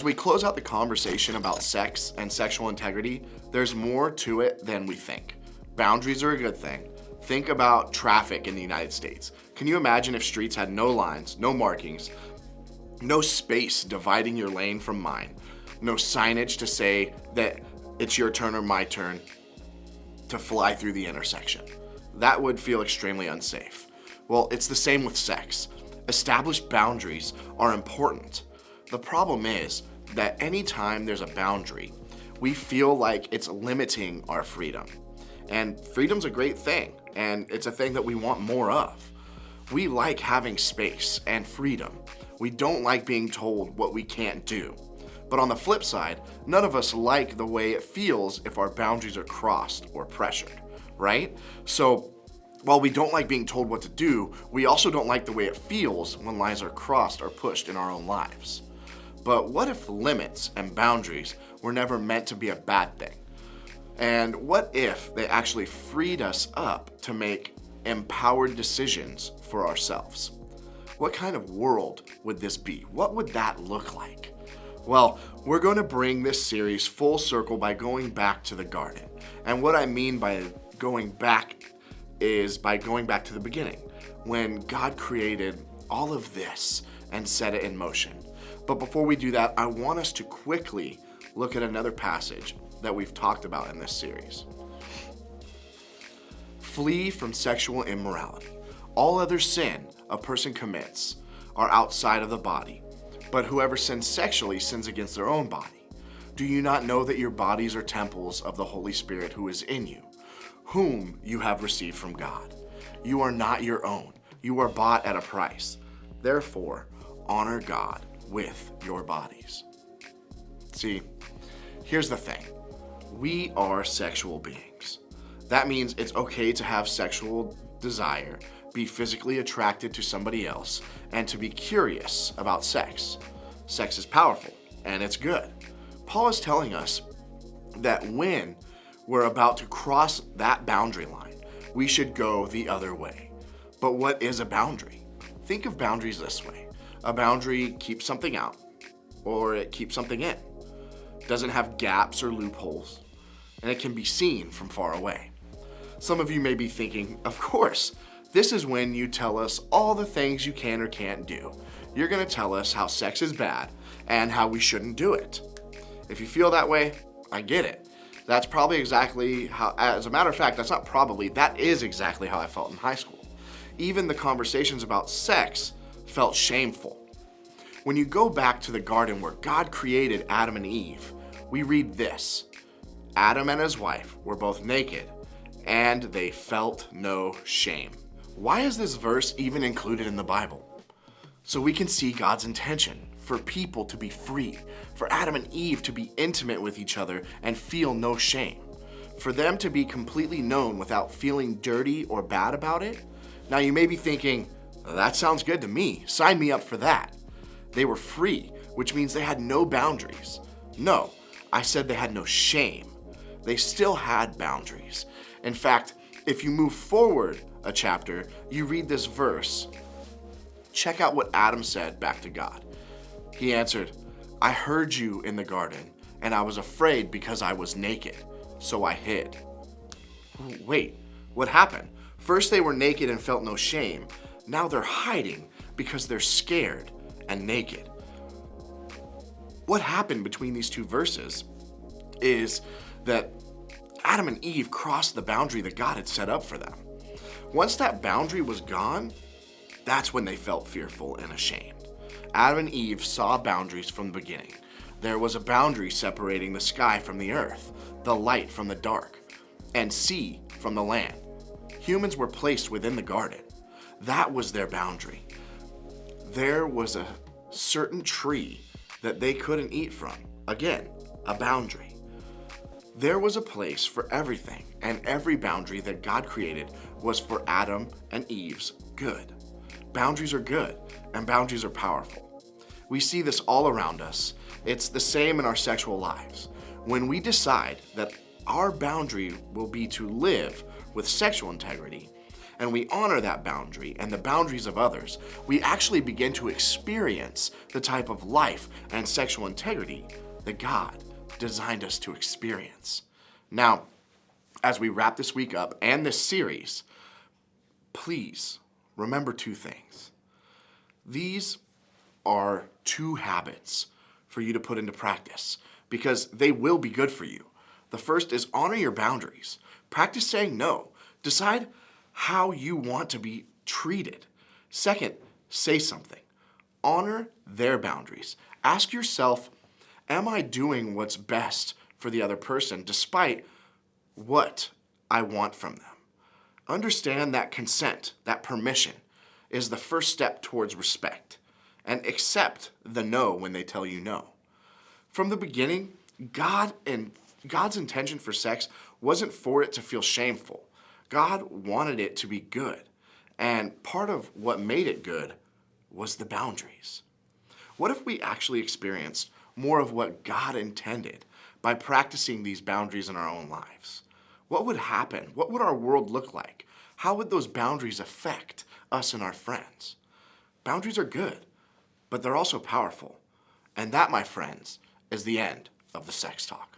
we close out the conversation about sex and sexual integrity, there's more to it than we think. Boundaries are a good thing. Think about traffic in the United States. Can you imagine if streets had no lines, no markings, no space dividing your lane from mine, no signage to say that it's your turn or my turn to fly through the intersection? That would feel extremely unsafe. Well, it's the same with sex. Established boundaries are important. The problem is that anytime there's a boundary, we feel like it's limiting our freedom. And freedom's a great thing, and it's a thing that we want more of. We like having space and freedom. We don't like being told what we can't do. But on the flip side, none of us like the way it feels if our boundaries are crossed or pressured, right? So while we don't like being told what to do, we also don't like the way it feels when lines are crossed or pushed in our own lives. But what if limits and boundaries were never meant to be a bad thing? And what if they actually freed us up to make empowered decisions for ourselves? What kind of world would this be? What would that look like? Well, we're going to bring this series full circle by going back to the garden. And what I mean by going back is by going back to the beginning, when God created all of this and set it in motion. But before we do that, I want us to quickly look at another passage that we've talked about in this series. Flee from sexual immorality. All other sin a person commits are outside of the body, but whoever sins sexually sins against their own body. Do you not know that your bodies are temples of the Holy Spirit who is in you, whom you have received from God? You are not your own. You are bought at a price. Therefore, honor God with your bodies. See, here's the thing. We are sexual beings. That means it's okay to have sexual desire, be physically attracted to somebody else, and to be curious about sex. Sex is powerful, and it's good. Paul is telling us that when we're about to cross that boundary line, we should go the other way. But what is a boundary? Think of boundaries this way. A boundary keeps something out, or it keeps something in. It doesn't have gaps or loopholes, and it can be seen from far away. Some of you may be thinking, of course, this is when you tell us all the things you can or can't do. You're going to tell us how sex is bad and how we shouldn't do it. If you feel that way, I get it. That's probably exactly how, as a matter of fact, that is exactly how I felt in high school. Even the conversations about sex felt shameful. When you go back to the garden where God created Adam and Eve, we read this. Adam and his wife were both naked, and they felt no shame. Why is this verse even included in the Bible? So we can see God's intention for people to be free, for Adam and Eve to be intimate with each other and feel no shame, for them to be completely known without feeling dirty or bad about it. Now you may be thinking, that sounds good to me. Sign me up for that. They were free, which means they had no boundaries. No, I said they had no shame. They still had boundaries. In fact, if you move forward a chapter, you read this verse. Check out what Adam said back to God. He answered, I heard you in the garden, and I was afraid because I was naked, so I hid. Wait, what happened? First they were naked and felt no shame. Now they're hiding because they're scared and naked. What happened between these two verses is that Adam and Eve crossed the boundary that God had set up for them. Once that boundary was gone, that's when they felt fearful and ashamed. Adam and Eve saw boundaries from the beginning. There was a boundary separating the sky from the earth, the light from the dark, and sea from the land. Humans were placed within the garden. That was their boundary. There was a certain tree that they couldn't eat from. Again, a boundary. There was a place for everything, and every boundary that God created was for Adam and Eve's good. Boundaries are good, and boundaries are powerful. We see this all around us. It's the same in our sexual lives. When we decide that our boundary will be to live with sexual integrity, and we honor that boundary and the boundaries of others, we actually begin to experience the type of life and sexual integrity that God designed us to experience. Now, as we wrap this week up and this series, please remember two things. These are two habits for you to put into practice because they will be good for you. The first is honor your boundaries. Practice saying no. Decide how you want to be treated. Second, say something. Honor their boundaries. Ask yourself, am I doing what's best for the other person despite what I want from them? Understand that consent, that permission, is the first step towards respect. And accept the no when they tell you no. From the beginning, God's intention for sex wasn't for it to feel shameful. God wanted it to be good. And part of what made it good was the boundaries. What if we actually experienced more of what God intended by practicing these boundaries in our own lives? What would happen? What would our world look like? How would those boundaries affect us and our friends? Boundaries are good, but they're also powerful. And that, my friends, is the end of the sex talk.